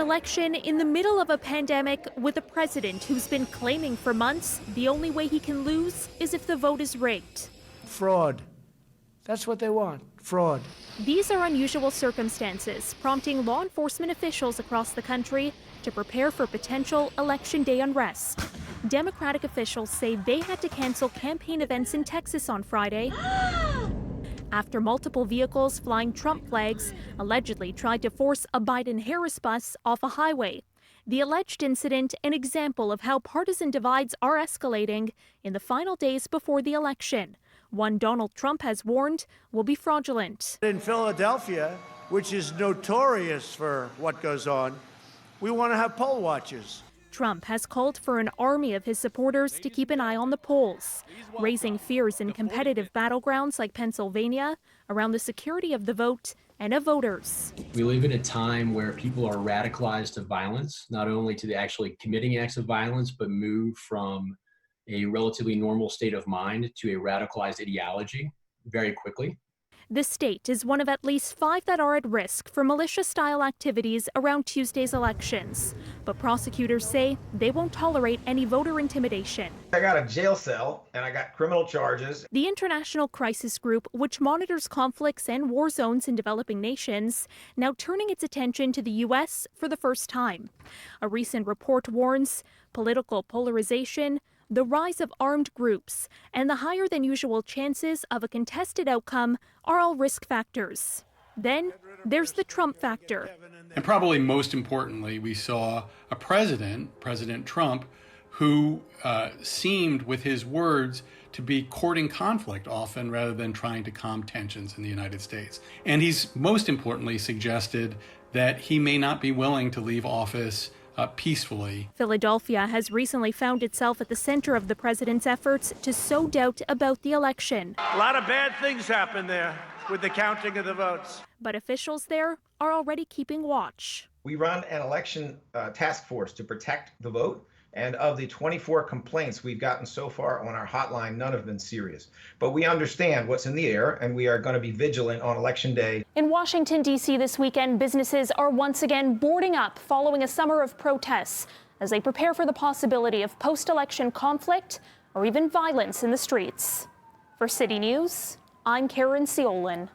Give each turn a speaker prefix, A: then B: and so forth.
A: election in the middle of a pandemic with a president who's been claiming for months the only way he can lose is if the vote is rigged.
B: Fraud. That's what they want. Fraud.
A: These are unusual circumstances, prompting law enforcement officials across the country to prepare for potential Election Day unrest. Democratic officials say they had to cancel campaign events in Texas on Friday after multiple vehicles flying Trump flags allegedly tried to force a Biden-Harris bus off a highway. The alleged incident, an example of how partisan divides are escalating in the final days before the election. One Donald Trump has warned will be fraudulent.
B: In Philadelphia, which is notorious for what goes on, we want to have poll watchers.
A: Trump has called for an army of his supporters to keep an eye on the polls, raising fears in competitive battlegrounds like Pennsylvania around the security of the vote and of voters.
C: We live in a time where people are radicalized to violence, not only to the actually committing acts of violence, but move from a relatively normal state of mind to a radicalized ideology very quickly.
A: The state is one of at least 5 that are at risk for militia-style activities around Tuesday's elections. But prosecutors say they won't tolerate any voter intimidation.
D: I got a jail cell and I got criminal charges.
A: The International Crisis Group, which monitors conflicts and war zones in developing nations, now turning its attention to the U.S. for the first time. A recent report warns political polarization, the rise of armed groups, and the higher than usual chances of a contested outcome are all risk factors. Then there's the Trump factor.
E: And probably most importantly, we saw a President Trump, who seemed with his words to be courting conflict often rather than trying to calm tensions in the United States. And he's most importantly suggested that he may not be willing to leave office peacefully.
A: Philadelphia has recently found itself at the center of the president's efforts to sow doubt about the election.
B: A lot of bad things happen there with the counting of the votes.
A: But officials there are already keeping watch.
D: We run an election task force to protect the vote. And of the 24 complaints we've gotten so far on our hotline, none have been serious. But we understand what's in the air, and we are going to be vigilant on Election Day.
A: In Washington, D.C. this weekend, businesses are once again boarding up following a summer of protests as they prepare for the possibility of post-election conflict or even violence in the streets. For City News, I'm Caryn Ceolin.